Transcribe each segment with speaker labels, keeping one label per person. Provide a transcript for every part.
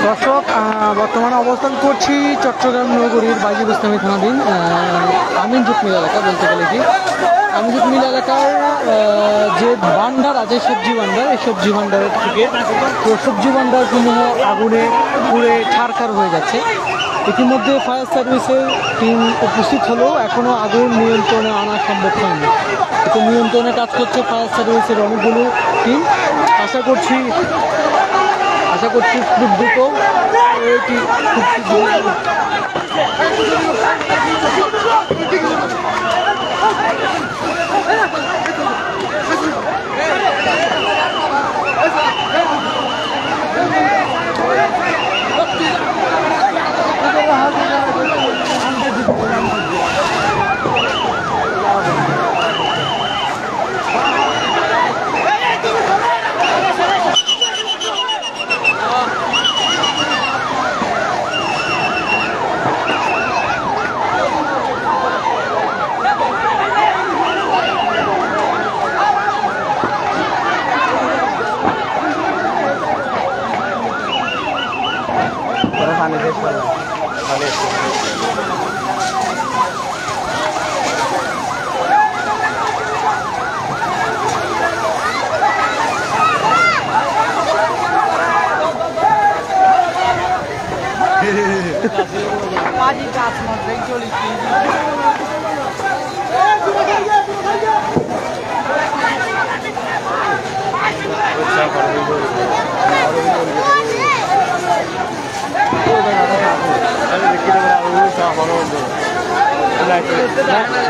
Speaker 1: দর্শক বর্তমানে অবস্থান করছি চট্টগ্রাম নগরীর বাইজি গোস্তামি থানাধীন আমিনজুট মিল এলাকা বলতে গেলে কি আমিনজুট মিল এলাকার যে ভান্ডার আছে সবজি ভান্ডার, এই সবজি ভান্ডারের থেকে তো সবজি ভান্ডারসমূহ আগুনে পুড়ে ছারখার হয়ে যাচ্ছে। ইতিমধ্যে ফায়ার সার্ভিসের টিম উপস্থিত হলেও এখনও আগুন নিয়ন্ত্রণে আনা সম্ভব হয়নি। এতে নিয়ন্ত্রণে কাজ করছে ফায়ার সার্ভিসের অনেকগুলো টিম। আশা করছি খুব দ্রুত এটি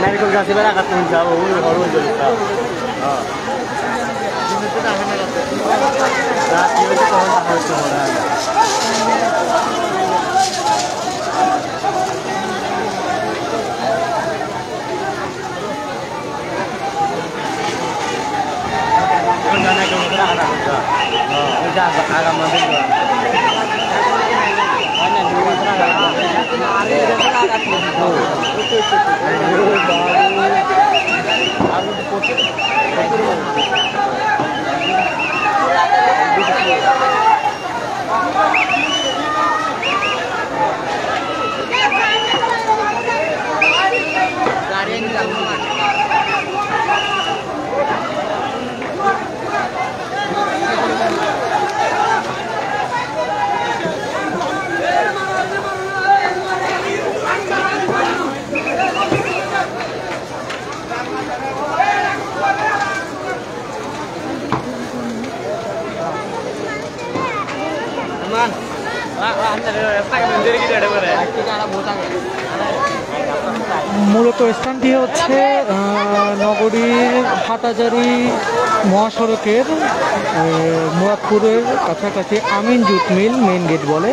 Speaker 1: नारिकल गाछ बेला काट्नु हुन्छ अब हरु हुन्छ रात यो चाहिँ आउँछ होला মূলত স্থানটি হচ্ছে নগরীর হাটাজারি মহাসড়কের মুরাদপুরের কাছাকাছি আমিন জুট মিল মেইন গেট বলে।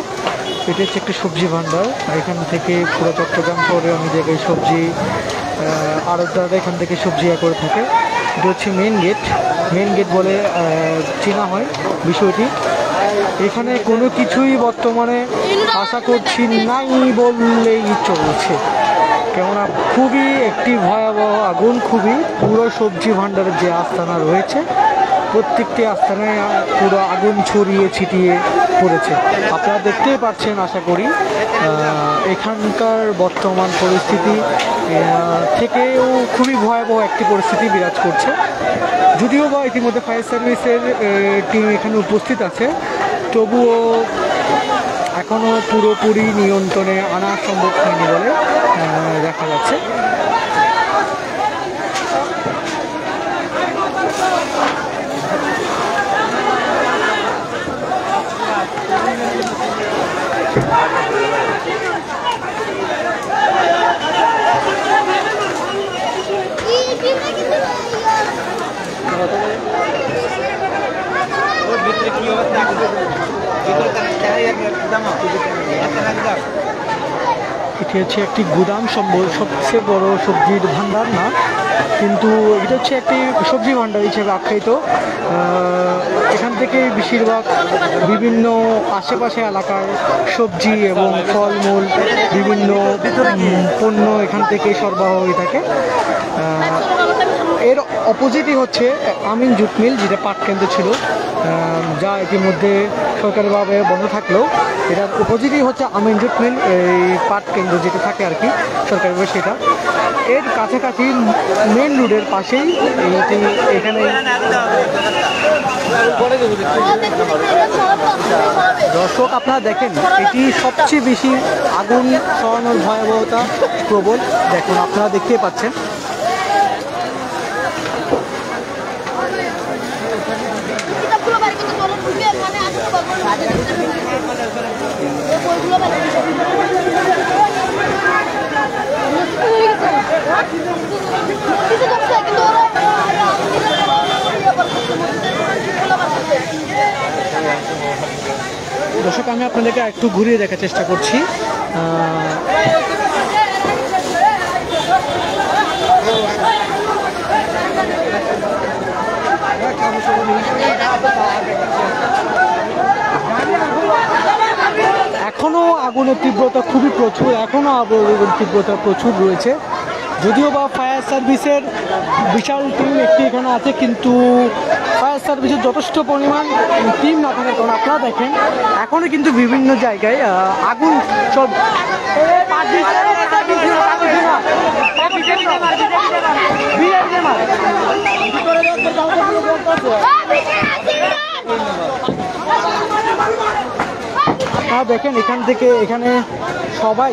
Speaker 1: এটি হচ্ছে একটি সবজি ভাণ্ডার। এখান থেকে পুরো চট্টগ্রাম শহরে অনেক জায়গায় সবজি আড়তদাররা এখান থেকে সবজি করে থাকে। এটি হচ্ছে মেইন গেট বলে চেনা হয় বিষয়টি। এখানে কোনো কিছুই বর্তমানে আশা করছি নাই বললেই চলছে, কেননা খুবই একটি ভয়াবহ আগুন। খুবই পুরো সবজি ভাণ্ডারের যে আস্তানা রয়েছে প্রত্যেকটি আস্তানায় পুরো আগুন ছড়িয়ে ছিটিয়ে পড়েছে। আপনারা দেখতেই পাচ্ছেন আশা করি। এখানকার বর্তমান পরিস্থিতি থেকেও খুবই ভয়াবহ একটি পরিস্থিতি বিরাজ করছে। যদিও বা ইতিমধ্যে ফায়ার সার্ভিসের টিম এখানে উপস্থিত আছে, তবুও এখনও পুরোপুরি নিয়ন্ত্রণে আনা সম্ভব হয়নি বলে দেখা যাচ্ছে। এটি হচ্ছে একটি গুদাম, সবচেয়ে বড় সবজির ভাণ্ডার না, কিন্তু এটা হচ্ছে একটি সবজি ভাণ্ডার হিসেবে আখ্যায়িত। এখান থেকে বেশিরভাগ বিভিন্ন আশেপাশে এলাকার সবজি এবং ফলমূল বিভিন্ন পণ্য এখান থেকে সরবরাহ হয়ে থাকে। এর অপোজিটই হচ্ছে আমিন জুট মিল, যেটা পাট কেন্দ্র ছিল, যা ইতিমধ্যে সরকারিভাবে বন্ধ থাকলেও এটার অপোজিটই হচ্ছে আমিন জুট মিল, এই পাট কেন্দ্র যেটা থাকে আর কি সরকারিভাবে সেটা। এর কাছাকাছি মেন রোডের পাশেই এখানে দর্শক আপনারা দেখেন, এটি সবচেয়ে বেশি আগুন ছড়ানোর ভয়াবহতা প্রবল। দেখুন আপনারা দেখতেই পাচ্ছেন। দর্শক আমি আপনাদেরকে একটু ঘুরিয়ে দেখার চেষ্টা করছি। এখনো আগুনের তীব্রতা খুবই প্রচুর, এখনো আগুনের তীব্রতা প্রচুর রয়েছে। যদিও বা ফায়ার সার্ভিসের বিশাল টিম একটি এখানে আছে, কিন্তু ফায়ার সার্ভিসের যথেষ্ট পরিমাণ টিম না থাকার কারণে আপনারা দেখেন এখনও কিন্তু বিভিন্ন জায়গায় আগুন সব আপনারা দেখেন এখান থেকে এখানে সবাই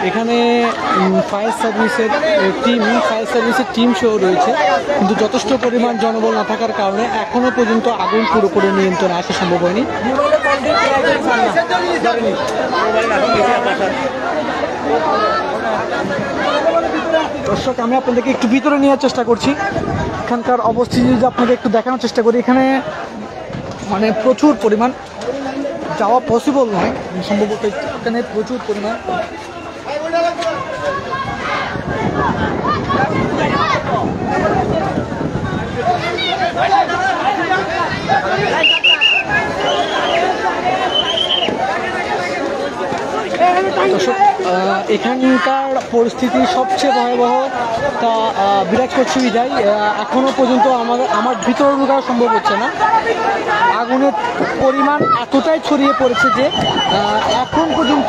Speaker 1: এখানে ফায়ার সার্ভিসের টিম সহ রয়েছে, কিন্তু যথেষ্ট পরিমাণ জনবল না থাকার কারণে এখনো পর্যন্ত আগুন পুরোপুরি নিয়ন্ত্রণে আসা সম্ভব হয়নি। দর্শক আমি আপনাদেরকে একটু ভিতরে নেওয়ার চেষ্টা করছি। এখানকার অবস্থিতি যদি আপনাদের একটু দেখানোর চেষ্টা করি, এখানে মানে প্রচুর পরিমাণ যাওয়া পসিবল নয় সম্ভবত, এখানে প্রচুর পরিমাণ দর্শক এখানকার পরিস্থিতি সবচেয়ে ভয়াবহ তা বিরাজ করছে বিদায় এখনো পর্যন্ত আমার ভিতরে ঢোকা সম্ভব হচ্ছে না। আগুনের পরিমাণ এতটাই ছড়িয়ে পড়েছে যে এখন পর্যন্ত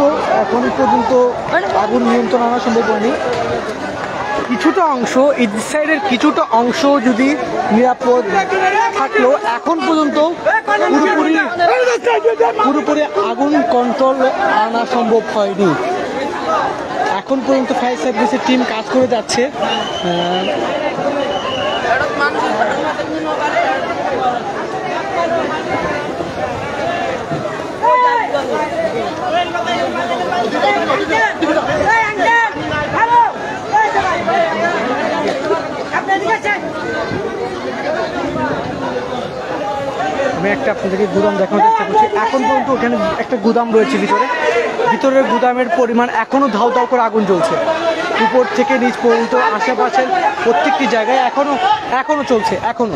Speaker 1: আগুন নিয়ন্ত্রণ আনা সম্ভব হয়নি। কিছুটা অংশ এই সাইডের কিছুটা অংশ যদি নিরাপদ থাকলেও এখন পর্যন্ত পুরোপুরি আগুন কন্ট্রোল আনা সম্ভব হয়নি। এখন পর্যন্ত ফায়ার সার্ভিসের টিম কাজ করে যাচ্ছে। আমি একটা আপনাদেরকে গুদাম দেখানোর চেষ্টা করছি। এখন পর্যন্ত ওখানে একটা গুদাম রয়েছে ভিতরের গুদামের পরিমাণ এখনো ধাউ ধাউ করে আগুন জ্বলছে, উপর থেকে নিচ পর্যন্ত আশেপাশের প্রত্যেকটি জায়গায় এখনো চলছে। এখনো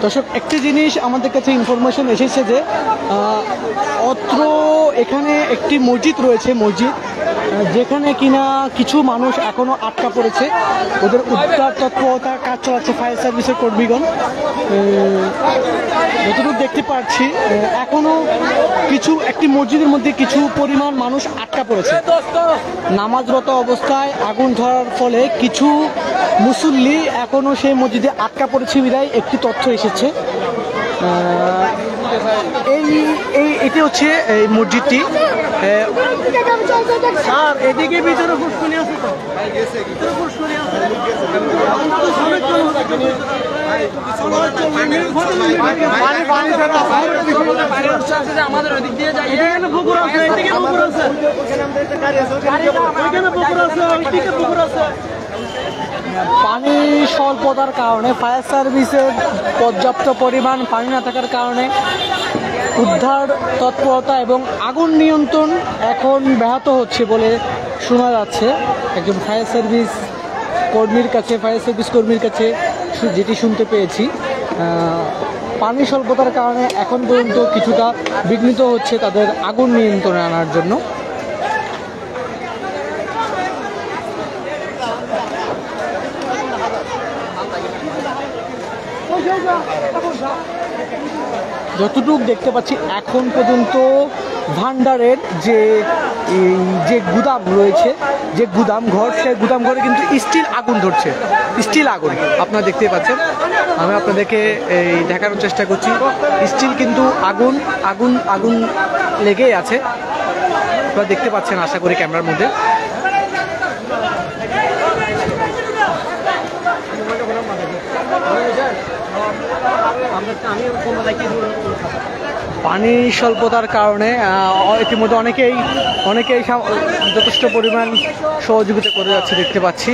Speaker 1: দর্শক, একটি জিনিস আমাদের কাছে ইনফরমেশন এসেছে যে এখানে একটি মসজিদ রয়েছে, যেখানে কিনা কিছু মানুষ এখনো আটকা পড়েছে। ওদের উদ্ধার তৎপরতার কাজ চালাচ্ছে ফায়ার সার্ভিসের কর্মীগণ। যতটুকু দেখতে পাচ্ছি এখনো একটি মসজিদের মধ্যে কিছু পরিমাণ মানুষ আটকা পড়েছে। নামাজরত অবস্থায় আগুন ধরার ফলে কিছু মুসল্লি এখনো সেই মসজিদে আটকা পড়েছে বিধায় একটি তথ্য এসেছে। এটি হচ্ছে এই মসজিদটি। স্যার, এদিকে ভিতরে ফুসকুনি আছে তো? আমাদের ওদিক দিয়ে যাই, এখানে পুকুর আছে, এদিকে পুকুর আছে, পুকুর আছে। পানি স্বল্পতার কারণে ফায়ার সার্ভিসের পর্যাপ্ত পরিমাণ পানি না থাকার কারণে উদ্ধার তৎপরতা এবং আগুন নিয়ন্ত্রণ এখন ব্যাহত হচ্ছে বলে শোনা যাচ্ছে একজন ফায়ার সার্ভিস কর্মীর কাছে যেটি শুনতে পেয়েছি। পানি স্বল্পতার কারণে এখন পর্যন্ত কিছুটা বিঘ্নিত হচ্ছে তাদের আগুন নিয়ন্ত্রণে আনার জন্য। যতটুকু দেখতে পাচ্ছি এখন পর্যন্ত ভান্ডারের যে গুদাম রয়েছে, যে গুদাম ঘর, সেই গুদাম ঘরে কিন্তু স্টিল আগুন ধরছে, স্টিল আগুন আপনারা দেখতে পাচ্ছেন। আমি আপনাদেরকে দেখানোর চেষ্টা করছি, স্টিল কিন্তু আগুন লেগেই আছে। আপনারা দেখতে পাচ্ছেন আশা করি ক্যামেরার মধ্যে। পানি স্বল্পতার কারণে ইতিমধ্যে অনেকেই যথেষ্ট পরিমাণ সহযোগিতা করে যাচ্ছে দেখতে পাচ্ছি।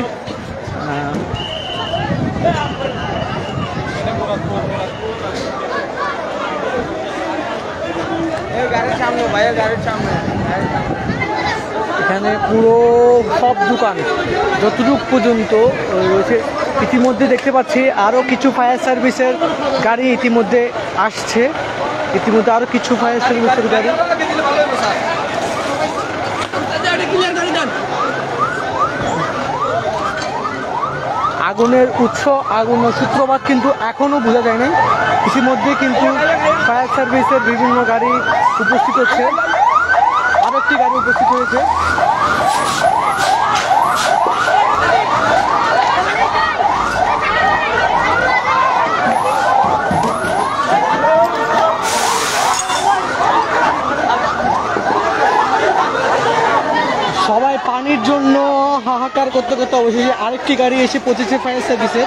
Speaker 1: এখানে পুরো সব দোকান যতটুকু পর্যন্ত রয়েছে, ইতিমধ্যে দেখতে পাচ্ছি আরও কিছু ফায়ার সার্ভিসের গাড়ি ইতিমধ্যে আসছে, আরও কিছু ফায়ার সার্ভিসের গাড়ি। আগুনের আগুনের সূত্রপাত কিন্তু এখনও বোঝা যায় নাই। ইতিমধ্যে কিন্তু ফায়ার সার্ভিসের বিভিন্ন গাড়ি উপস্থিত হচ্ছে, আরেকটি গাড়ি উপস্থিত হয়েছে। সবাই পানির জন্য হাহাকার করতে অবশেষে আরেকটি গাড়ি এসে পৌঁছেছে ফায়ার সার্ভিসে।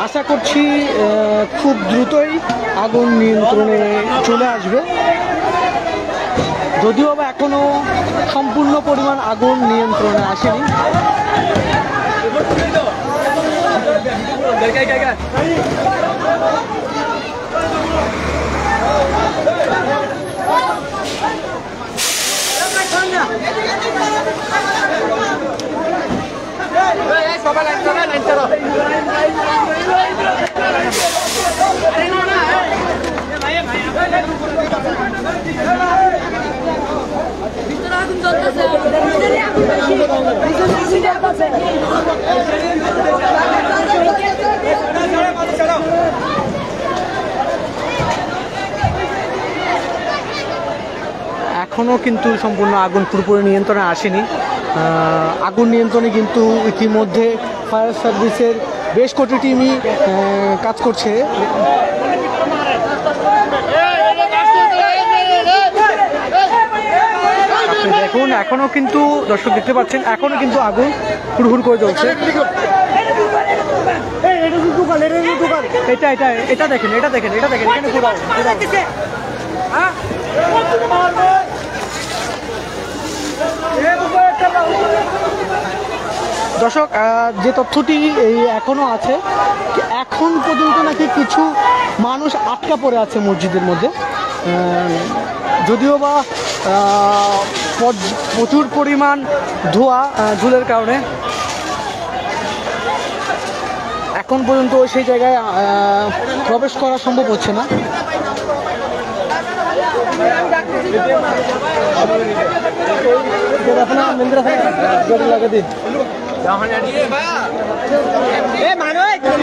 Speaker 1: আশা করছি খুব দ্রুতই আগুন নিয়ন্ত্রণে চলে আসবে, যদিও বা এখনো সম্পূর্ণ পরিমাণ আগুন নিয়ন্ত্রণে আসেনি। এখনও কিন্তু সম্পূর্ণ আগুন পুরোপুরি নিয়ন্ত্রণে আসেনি। আগুন নিয়ন্ত্রণে কিন্তু ইতিমধ্যে ফায়ার সার্ভিসের বেশ কটি টিমই কাজ করছে। দেখুন এখনো কিন্তু দর্শক দেখতে পাচ্ছেন এখনো কিন্তু আগুন হুড়হুড় করে জ্বলছে। এটা এটা এটা দেখেন এটা দেখেন এটা দেখেন এখানে পুরো দর্শক যে তথ্যটি এখনো আছে এখন পর্যন্ত নাকি কিছু মানুষ আটকা পড়ে আছে মসজিদের মধ্যে, যদিও বা প্রচুর পরিমাণ ধোঁয়া ঝুলের কারণে এখন পর্যন্ত সেই জায়গায় প্রবেশ করা সম্ভব হচ্ছে না।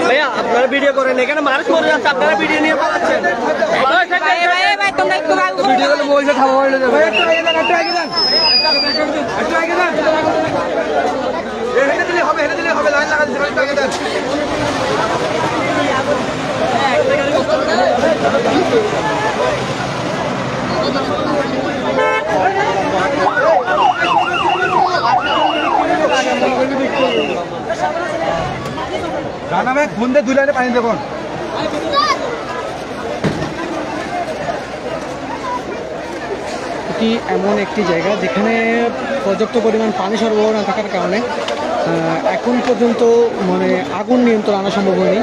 Speaker 2: ভাইয়া আপনারা ভিডিও করেন, এখানে মানুষ মরে যাচ্ছে, আপনারা ভিডিও নিয়ে পালাচ্ছেন। ভিডিও করলে বলছে থামা হয়ে যাবে।
Speaker 3: गाना में बूंदे दुलाने पानी देखो।
Speaker 1: এটি এমন একটি জায়গা যেখানে পর্যাপ্ত পরিমাণ পানি সরবরাহ না থাকার কারণে এখন পর্যন্ত মানে আগুন নিয়ন্ত্রণ আনা সম্ভব হয়নি।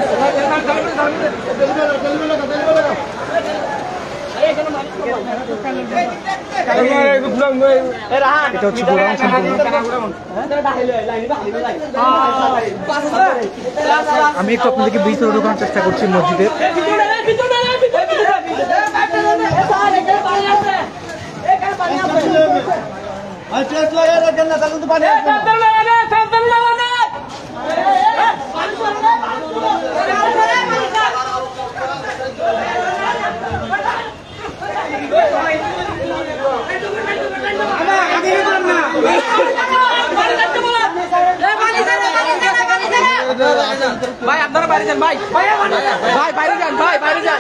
Speaker 1: এটা হচ্ছে গোডাউন সম্পূর্ণ। আমি একটু আপনাদেরকে ভিতরে ঢোকানোর চেষ্টা করছি মসজিদের।
Speaker 2: ভাই আপনারা বাইরে যান, ভাই ভাই বাইরে যান, ভাই বাইরে যান।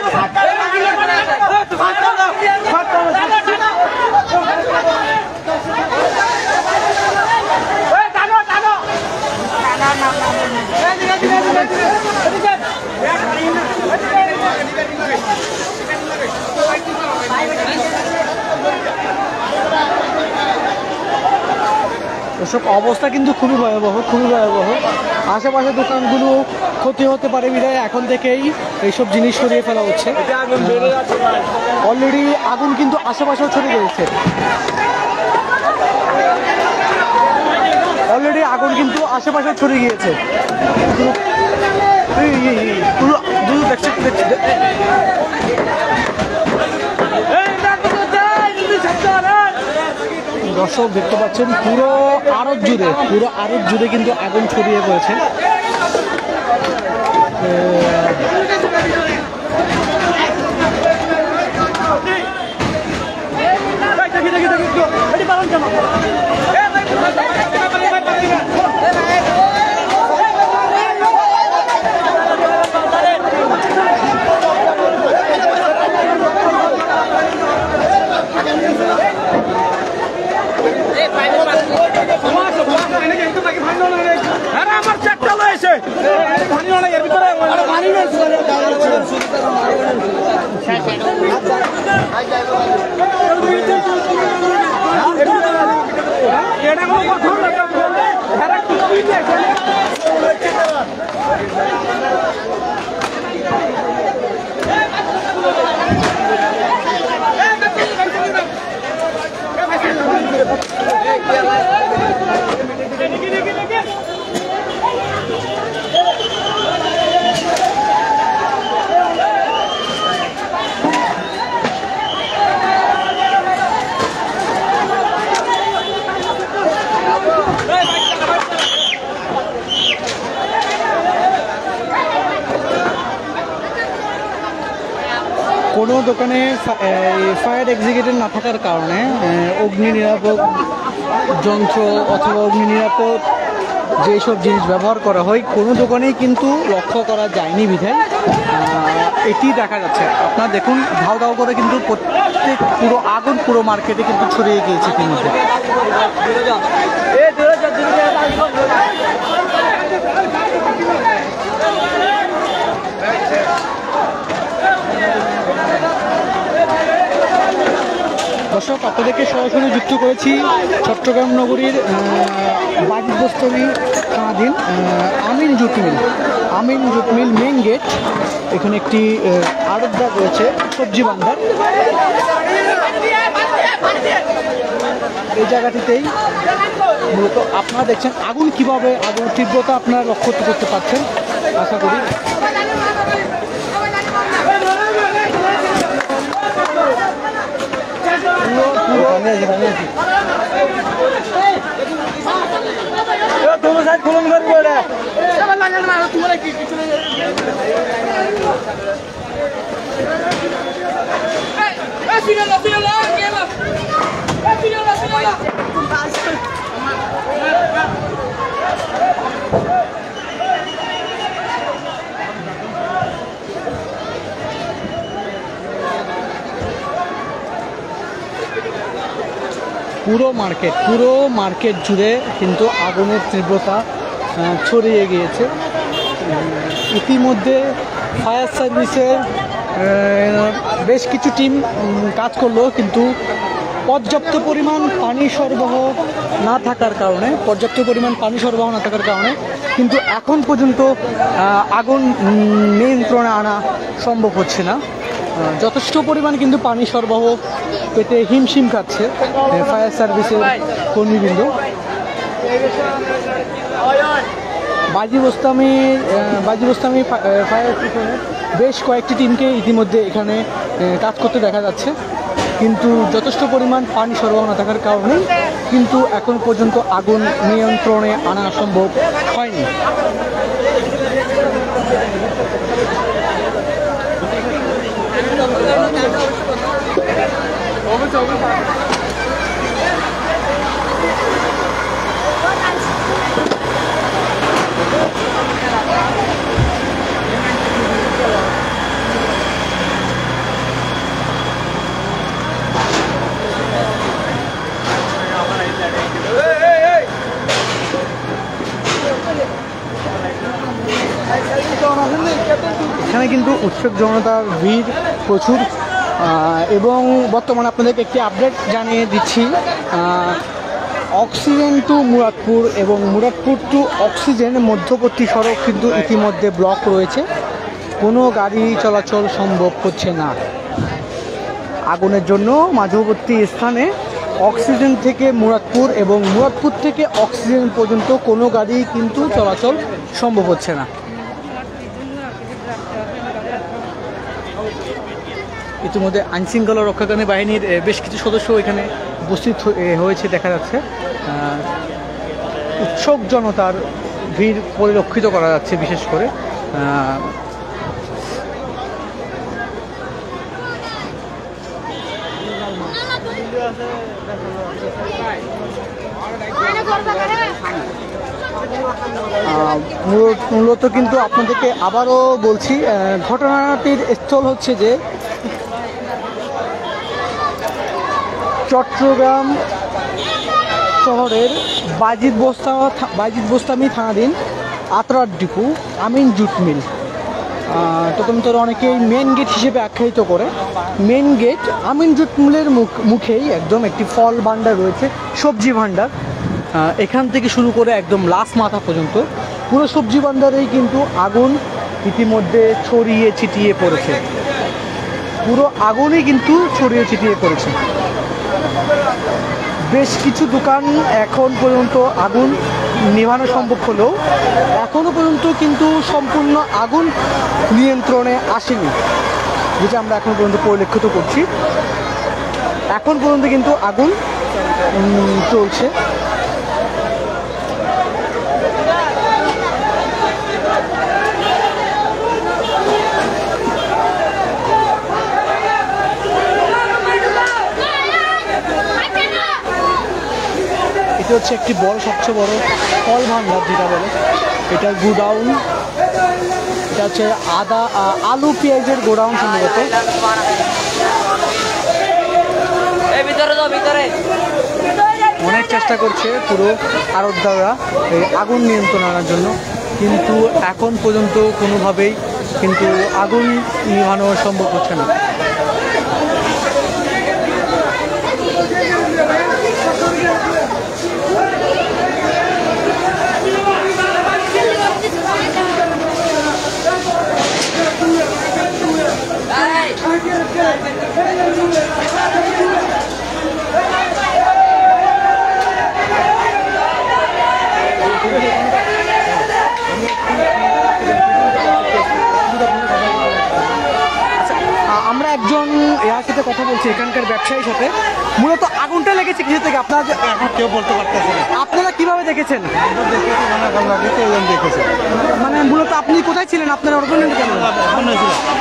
Speaker 1: এসব অবস্থা কিন্তু খুবই ভয়াবহ, খুবই ভয়াবহ। আশেপাশে দোকানগুলো ক্ষতি হতে পারে বিধায় এখন থেকেই এইসব জিনিস সরিয়ে ফেলা হচ্ছে। অলরেডি আগুন কিন্তু আশেপাশেও ছড়িয়ে গেছে। অলরেডি আগুন কিন্তু আশেপাশে ছড়িয়ে গিয়েছে। দর্শক দেখতে পাচ্ছেন পুরো আড়ত জুড়ে কিন্তু আগুন ছড়িয়ে পড়েছে।
Speaker 2: আমার চারটা রয়েছে এর ভিতরে এটা কোনো কথা
Speaker 1: কোনো দোকানে ফায়ার এক্সিকিউটিভ না থাকার কারণে অগ্নি নিরাপদ যন্ত্র অথবা অগ্নি নিরাপদ যেসব জিনিস ব্যবহার করা হয় কোনো দোকানেই কিন্তু লক্ষ্য করা যায়নি বিধায় এটি দেখা যাচ্ছে। আপনারা দেখুন ধাও ধাও করে কিন্তু প্রত্যেক পুরো আগুন পুরো মার্কেটে কিন্তু ছড়িয়ে গিয়েছে ইতিমধ্যে। দর্শক আপনাদেরকে সরাসরি যুক্ত করেছি চট্টগ্রাম নগরীর বাজিদ বোস্তামি থানাধীন আমিন জুট মিল মেন গেট। এখানে একটি আড়তদার রয়েছে, সবজি ভান্ডার। এই জায়গাটিতেই মূলত আপনারা দেখছেন আগুন কিভাবে, আগুন তীব্রতা আপনারা লক্ষ্য করতে পারছেন আশা করি। পুরো মার্কেট জুড়ে কিন্তু আগুনের তীব্রতা ছড়িয়ে গিয়েছে। ইতিমধ্যে ফায়ার সার্ভিসের বেশ কিছু টিম কাজ করলেও কিন্তু পর্যাপ্ত পরিমাণ পানি সরবরাহ না থাকার কারণে কিন্তু এখন পর্যন্ত আগুন নিয়ন্ত্রণে আনা সম্ভব হচ্ছে না। যথেষ্ট পরিমাণ কিন্তু পানি সরবরাহ পেতে হিমশিম খাচ্ছে ফায়ার সার্ভিসের কর্মীবৃন্দ। বাজি বোস্তামি ফায়ার স্টেশনের বেশ কয়েকটি টিমকে ইতিমধ্যে এখানে কাজ করতে দেখা যাচ্ছে, কিন্তু যথেষ্ট পরিমাণ পানি সরবরাহ না থাকার কারণে কিন্তু এখন পর্যন্ত আগুন নিয়ন্ত্রণে আনা সম্ভব হয়নি। এখানে কিন্তু উৎসুক জনতার ভিড় প্রচুর, এবং বর্তমানে আপনাদেরকে একটি আপডেট জানিয়ে দিচ্ছি। অক্সিজেন টু মুরাদপুর এবং মুরাদপুর টু অক্সিজেন মধ্যবর্তী সড়ক কিন্তু ইতিমধ্যে ব্লক রয়েছে, কোনো গাড়ি চলাচল সম্ভব হচ্ছে না। আগুনের জন্য মাঝবর্তী স্থানে অক্সিজেন থেকে মুরাদপুর এবং মুরাদপুর থেকে অক্সিজেন পর্যন্ত কোনো গাড়ি কিন্তু চলাচল সম্ভব হচ্ছে না। ইতিমধ্যে আইনশৃঙ্খলা রক্ষাকারী বাহিনীর বেশ কিছু সদস্য এখানে উপস্থিত হয়েছে দেখা যাচ্ছে। উৎসুক জনতার ভিড় পরিলক্ষিত করা যাচ্ছে বিশেষ করে। মূলত কিন্তু আপনাদেরকে আবারও বলছি, ঘটনাটির স্থল হচ্ছে যে চট্টগ্রাম শহরের বাজিদ বোস্তামি থানাধীন আতরার ডিপু আমিন জুট মিল। তদন্তর অনেকেই মেন গেট হিসেবে আখ্যায়িত করে। মেন গেট আমিন জুট মিলের মুখেই একদম একটি ফল ভাণ্ডার রয়েছে, সবজি ভাণ্ডার। এখান থেকে শুরু করে একদম লাস্ট মাথা পর্যন্ত পুরো সবজি ভাণ্ডারেই কিন্তু আগুন ইতিমধ্যে ছড়িয়ে ছিটিয়ে পড়েছে। পুরো আগুনই কিন্তু ছড়িয়ে ছিটিয়ে পড়েছে। বেশ কিছু দোকান এখন পর্যন্ত আগুন নেভানো সম্ভব হলেও এখনও পর্যন্ত কিন্তু সম্পূর্ণ আগুন নিয়ন্ত্রণে আসেনি, যেটা আমরা এখন পর্যন্ত পরিলক্ষিত করছি। এখন পর্যন্ত কিন্তু আগুন চলছে। হচ্ছে একটি বড়, সবচেয়ে বড় ফল ভান্ডার যেটা বলে, এটা গোডাউন। এটা হচ্ছে আলু পেঁয়াজের গোডাউন সম্ভবত। অনেক চেষ্টা করছে পুরো আড়তদাররা এই আগুন নিয়ন্ত্রণে আনার জন্য, কিন্তু এখন পর্যন্ত কোনোভাবেই কিন্তু আগুন নিভানো সম্ভব হচ্ছে না। আমরা একজন এর সাথে কথা বলছি, এখানকার ব্যবসায়ীর সাথে। মূলত আগুনটা লেগেছে কিছু থেকে আপনারা
Speaker 3: এখন কেউ বলতে পারতেছে না।
Speaker 1: আপনারা কিভাবে দেখেছেন?
Speaker 3: দেখেছে
Speaker 1: মানে মূলত আপনি কোথায় ছিলেন? আপনার অর্গানাইজ কেন?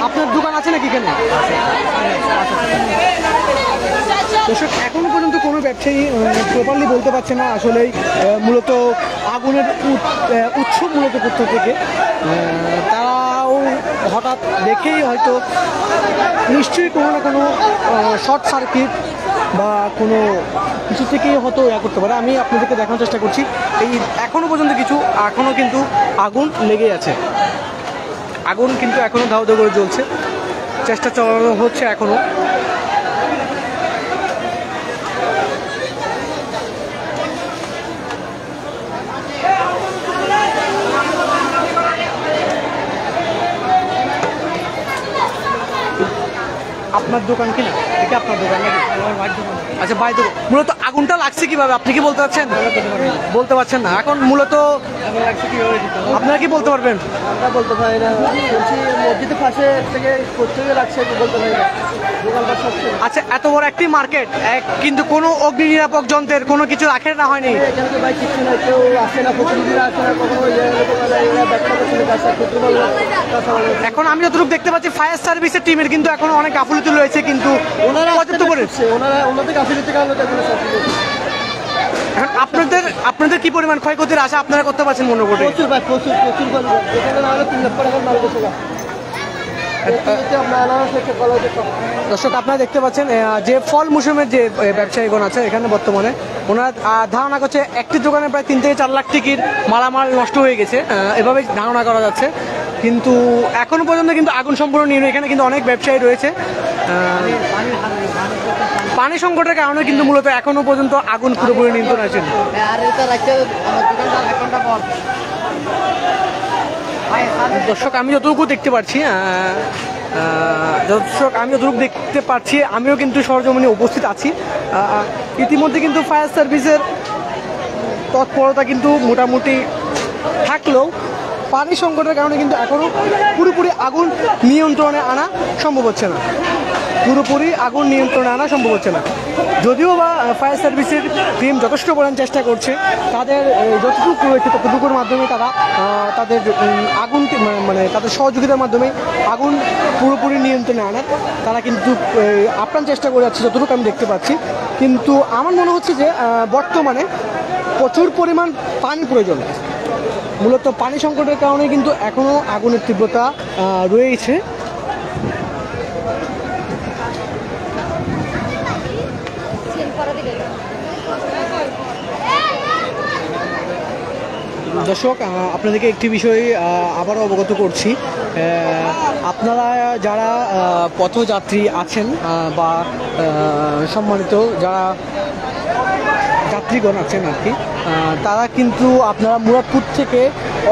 Speaker 1: আপনার দোকান আছে নাকি এখানে? দর্শক, এখনো পর্যন্ত কোনো ব্যবসায়ী প্রপারলি বলতে পারছে না আসলেই মূলত আগুনের উৎস মূলত কোথা থেকে। তারাও হঠাৎ দেখেই হয়তো নিশ্চয়ই কোনো না কোনো শর্ট সার্কিট বা কোনো কিছু থেকেই হয়তো করতে পারে। আমি আপনাদেরকে দেখানোর চেষ্টা করছি, এই এখনও পর্যন্ত এখনও কিন্তু আগুন লেগে আছে। আগুন কিন্তু এখনও ধাউ ধাউ করে জ্বলছে, চেষ্টা চালানো হচ্ছে এখনও। আপনার দোকান কিনা? এটা আপনার দোকান নাকি? আচ্ছা, ভাই দোকান। মূলত আগুনটা লাগছে কিভাবে আপনি কি বলতে পারছেন? বলতে পারছেন না। এখন মূলত আপনারা কি বলতে পারবেন?
Speaker 2: আমরা বলতে পারি না, বলছি মসজিদের পাশে থেকে কোথেকে লাগছে বলতে পারি না।
Speaker 1: আচ্ছা, এত বড় একটি মার্কেট, কিন্তু কোনো অগ্নি নিরাপক যন্ত্রের কোনো কিছু রাখে না হয়নি?
Speaker 2: এখানে তো ভাই কিছু না, কেউ আসে না, প্রতিনিধিরা আসে না, কখনো
Speaker 1: এখন আমি যতটুকু দেখতে পাচ্ছি ফায়ার সার্ভিসের টিমের কিন্তু এখন অনেক গাফিলতি রয়েছে, কিন্তু
Speaker 2: ওনারা
Speaker 1: পর্যাপ্ত করে
Speaker 2: ওনাদের গাফিলতি কারণে
Speaker 1: এখন আপনাদের কি পরিমাণ ক্ষয়ক্ষতির আশা আপনারা করতে পারছেন মনে করে?
Speaker 2: প্রচুর ভাই, প্রচুর এখানে না হলে 3 লক্ষ টাকার মাল গেছে।
Speaker 1: দর্শক, আপনারা দেখতে পাচ্ছেন যে ফল মৌসুমের যে ব্যবসায়ীগণ আছে এখানে বর্তমানে ওনারা ধারণা করছে একটি দোকানে প্রায় 3 থেকে 4 লাখ টাকার মালামাল নষ্ট হয়ে গেছে, এভাবে ধারণা করা যাচ্ছে। কিন্তু এখনো পর্যন্ত কিন্তু আগুন সম্পূর্ণ নিয়ন্ত্রণ। এখানে কিন্তু অনেক ব্যবসায়ী রয়েছে। পানি সংকটের কারণে কিন্তু মূলত এখনো পর্যন্ত আগুন পুরোপুরি নিয়ন্ত্রণ আছে। দর্শক, আমি যতটুকু দেখতে পাচ্ছি আমিও কিন্তু সরজমিনে উপস্থিত আছি। ইতিমধ্যে কিন্তু ফায়ার সার্ভিসের তৎপরতা কিন্তু মোটামুটি থাকলেও পানি সংকটের কারণে কিন্তু এখনও পুরোপুরি আগুন নিয়ন্ত্রণে আনা সম্ভব হচ্ছে না। যদিও বা ফায়ার সার্ভিসের টিম যথেষ্ট পরিমাণ চেষ্টা করছে, তাদের যতটুকু রয়েছে ততটুকুর মাধ্যমে তারা তাদের আগুনকে মানে তাদের সহযোগিতার মাধ্যমে আগুন পুরোপুরি নিয়ন্ত্রণে আনার তারা কিন্তু আপ্রাণ চেষ্টা করে যাচ্ছে যতটুকু আমি দেখতে পাচ্ছি। কিন্তু আমার মনে হচ্ছে যে বর্তমানে প্রচুর পরিমাণ পানি প্রয়োজন। মূলত পানি সংকটের কারণে কিন্তু এখনও আগুনের তীব্রতা রয়েছে। দর্শক, আপনাদেরকে একটি বিষয় আবারও অবগত করছি। আপনারা যারা পথযাত্রী আছেন বা সম্মানিত যারা যাত্রীগণ আছেন আর কি, তারা কিন্তু আপনারা মুরাদপুর থেকে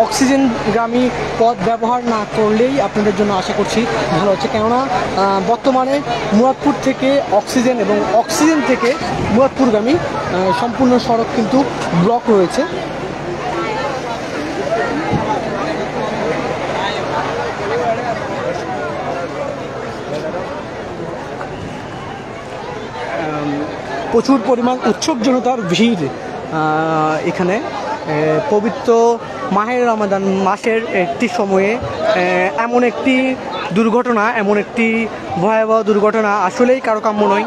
Speaker 1: অক্সিজেনগামী পথ ব্যবহার না করলেই আপনাদের জন্য আশা করছি ভালো হচ্ছে। কেননা বর্তমানে মুরাদপুর থেকে অক্সিজেন এবং অক্সিজেন থেকে মুরাদপুরগামী সম্পূর্ণ সড়ক কিন্তু ব্লক রয়েছে। প্রচুর পরিমাণ উৎসব জনতার ভিড় এখানে। পবিত্র মাহে রমাদান মাসের একটি সময়ে এমন একটি দুর্ঘটনা, এমন একটি ভয়াবহ দুর্ঘটনা আসলেই কারো কাম্য নয়।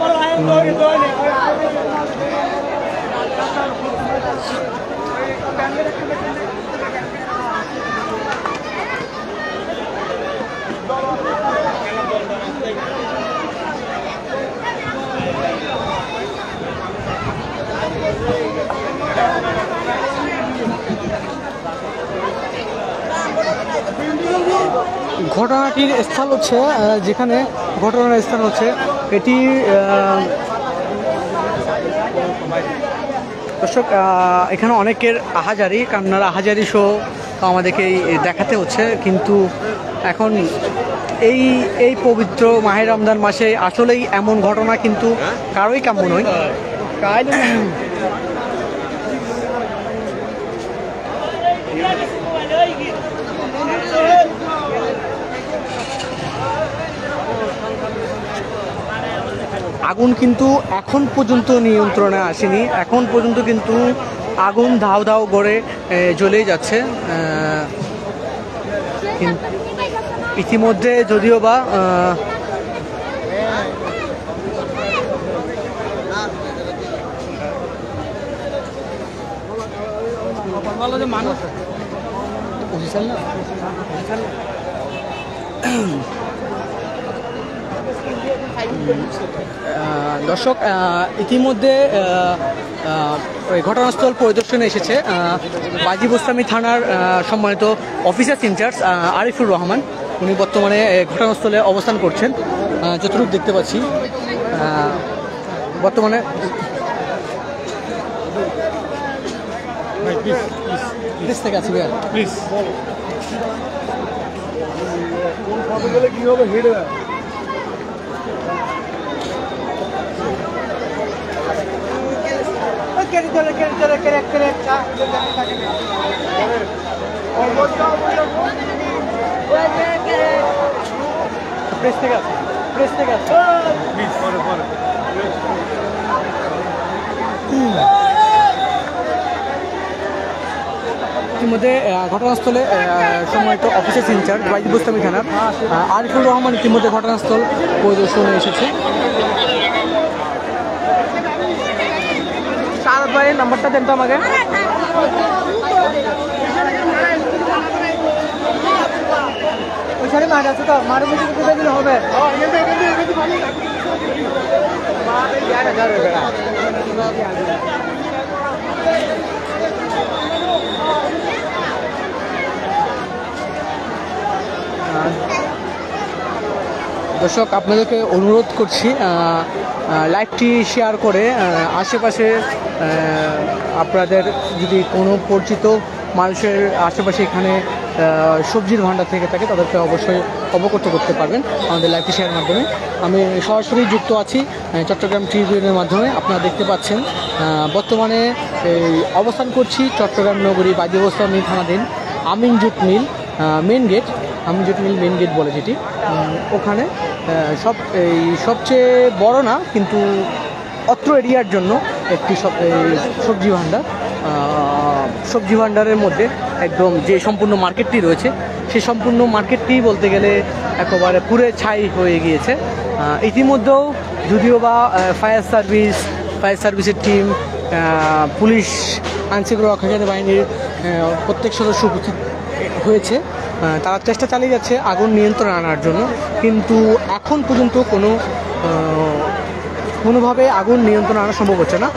Speaker 1: ঘটনাটির স্থল হচ্ছে যেখানে ঘটনার স্থান হচ্ছে এটি দর্শক এখানে অনেকের আহাজারি কান্নার আহাজারি শো আমাদেরকে দেখাতে হচ্ছে, কিন্তু এখন এই পবিত্র মাহে রমজান মাসে আসলেই এমন ঘটনা কিন্তু কারোই কাম্য নয়। আগুন কিন্তু এখন পর্যন্ত নিয়ন্ত্রণে আসেনি, এখন পর্যন্ত কিন্তু আগুন ধাও ধাও করে জ্বলেই যাচ্ছে। ইতিমধ্যে যদিও বা দর্শক ইতিমধ্যে ওই ঘটনাস্থল পরিদর্শনে এসেছে বাজি বোস্তামি থানার সম্মানিত অফিসার ইনচার্জ আরিফুর রহমান। উনি বর্তমানে ঘটনাস্থলে অবস্থান করছেন, যতটুকু দেখতে পাচ্ছি। বর্তমানে প্লিজ থেকে আছি ভাইয়া, প্লিজ কি হবে হেড প্রেস থেকে আছে, প্রেস থেকে আছে। ইতিমধ্যে ঘটনাস্থলে সম্মানিত অফিসার ইনচার্জ বাজি বোস্তামি থানার আরিফুর রহমান ইতিমধ্যে ঘটনাস্থল পরিদর্শনে এসেছে। সারদ ভাইয়ের নাম্বারটা দেন তো আমাকে। ওইখানে মাঠ আছে তো, মাঠের মধ্যে কোথায় দিলে হবে? দর্শক আপনাদেরকে অনুরোধ করছি লাইভটি শেয়ার করে আশেপাশে আপনাদের যদি কোনো পরিচিত মানুষের আশেপাশে এখানে সবজির ভাণ্ডার থেকে থাকে তাদেরকে অবশ্যই অবগত করতে পারবেন আমাদের লাইভটি শেয়ারের মাধ্যমে। আমি সরাসরি যুক্ত আছি চট্টগ্রাম ট্রিবিউনের মাধ্যমে। আপনারা দেখতে পাচ্ছেন বর্তমানে অবস্থান করছি চট্টগ্রাম নগরী বাজি বোস্তামি থানাধীন আমিন জুট মিল মেন গেট, আমিন জুট মিল মেন গেট বলে যেটি, ওখানে সবচেয়ে বড় না কিন্তু অত্র এরিয়ার জন্য একটি সবজি ভাণ্ডার। সবজি ভাণ্ডারের মধ্যে একদম যে সম্পূর্ণ মার্কেটটি রয়েছে সেই সম্পূর্ণ মার্কেটটি বলতে গেলে একেবারে পুরে ছাই হয়ে গিয়েছে। ইতিমধ্যেও যদিও বা ফায়ার সার্ভিসের টিম, পুলিশ, আইনশৃঙ্খলা রক্ষাকারী বাহিনীর প্রত্যেক সদস্য উপস্থিত হয়েছে, তারা চেষ্টা চালিয়ে যাচ্ছে আগুন নিয়ন্ত্রণে আনার জন্য, কিন্তু এখন পর্যন্ত কোনোভাবে আগুন নিয়ন্ত্রণে আনা সম্ভব হচ্ছে না,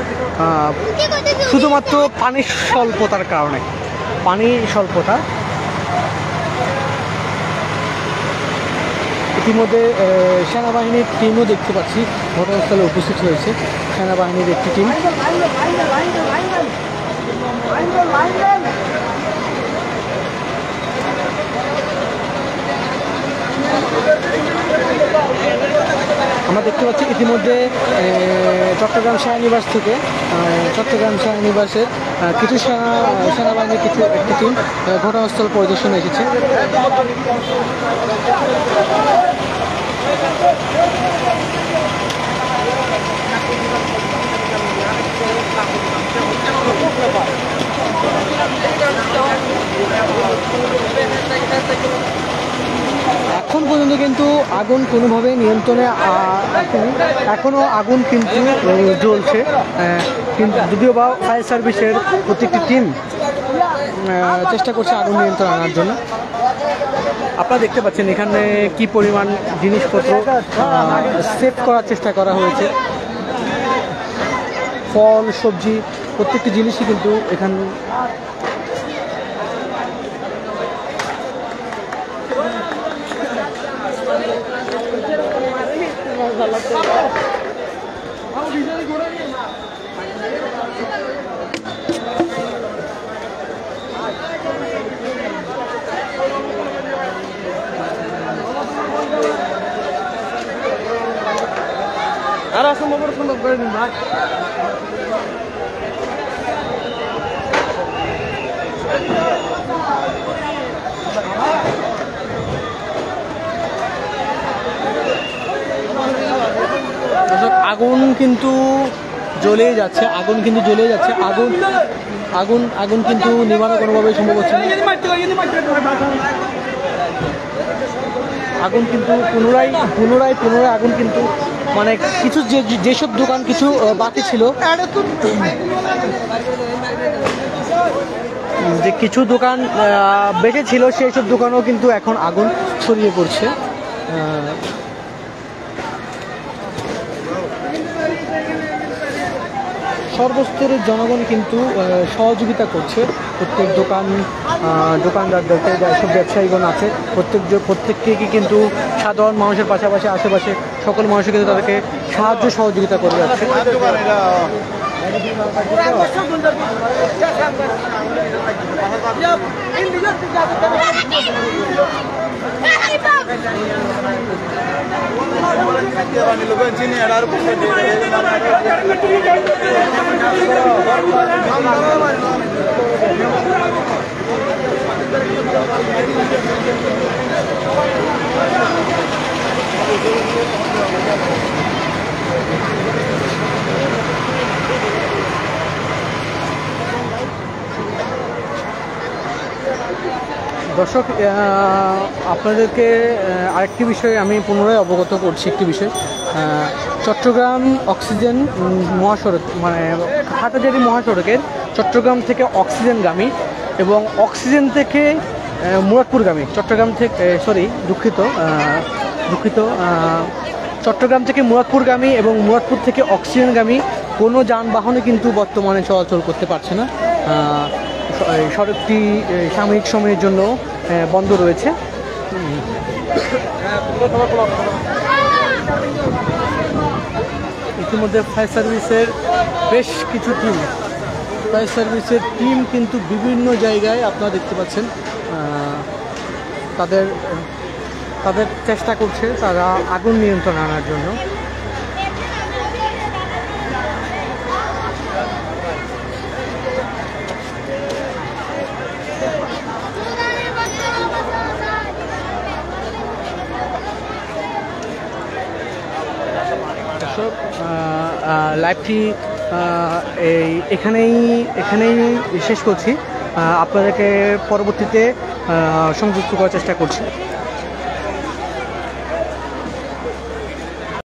Speaker 1: শুধুমাত্র পানির স্বল্পতার কারণে। ইতিমধ্যে সেনাবাহিনীর টিমও দেখতে পাচ্ছি ঘটনাস্থলে উপস্থিত হয়েছে, সেনাবাহিনীর একটি টিম। আমরা দেখতে পাচ্ছি ইতিমধ্যে চট্টগ্রাম সেনানিবাস থেকে চট্টগ্রাম সেনানিবাসের কিছু সেনাবাহিনীর একটি টিম ঘটনাস্থল পরিদর্শনে এসেছে। এখন পর্যন্ত কিন্তু আগুন কোনোভাবে নিয়ন্ত্রণে আসেনি, এখনও আগুন কিন্তু জ্বলছে, কিন্তু যদিও বা ফায়ার সার্ভিসের প্রত্যেকটি টিম চেষ্টা করছে আগুন নিয়ন্ত্রণে আনার জন্য। আপনারা দেখতে পাচ্ছেন এখানে কি পরিমাণ জিনিসপত্র সেভ করার চেষ্টা করা হয়েছে, ফল সবজি প্রত্যেকটি জিনিসই কিন্তু এখানে করা সম্ভব করে দিন ভাই। আগুন কিন্তু জ্বলেই যাচ্ছে, আগুন কিন্তু নিভানো কোনোভাবেই সম্ভব হচ্ছে না। আগুন কিন্তু পুনরায় আগুন কিন্তু মানে কিছু যেসব দোকান কিছু বাকি ছিল, যে কিছু দোকান বেঁচে ছিল সেই সব দোকানও কিন্তু এখন আগুন ছড়িয়ে পড়ছে। সর্বস্তরের জনগণ কিন্তু সহযোগিতা করছে, প্রত্যেক দোকানদারদেরকে, যেসব ব্যবসায়ীগণ আছে প্রত্যেককে কিন্তু সাধারণ মানুষের পাশাপাশি আশেপাশে সকল মানুষের কিন্তু তাদেরকে সাহায্য সহযোগিতা করে যাচ্ছে। দর্শক, আপনাদেরকে আরেকটি বিষয়ে আমি পুনরায় অবগত করছি। একটি বিষয়, চট্টগ্রাম অক্সিজেন মহাসড়ক মানে হাটাজারি মহাসড়কের চট্টগ্রাম থেকে অক্সিজেনগামী এবং অক্সিজেন থেকে মুরাদপুরগামী, চট্টগ্রাম থেকে চট্টগ্রাম থেকে মুরাদপুরগামী এবং মুরাদপুর থেকে অক্সিজেনগামী কোনো যানবাহনে কিন্তু বর্তমানে চলাচল করতে পারছে না। সড়কটি সাময়িক সময়ের জন্য বন্ধ রয়েছে। ইতিমধ্যে ফায়ার সার্ভিসের বেশ কিছু টিম কিন্তু বিভিন্ন জায়গায় আপনারা দেখতে পাচ্ছেন তাদের চেষ্টা করছে তারা আগুন নিয়ন্ত্রণে আনার জন্য। লাইভটি এখানেই শেষ করছি। আপনাদেরকে পরবর্তীতে সংযুক্ত করার চেষ্টা করছি।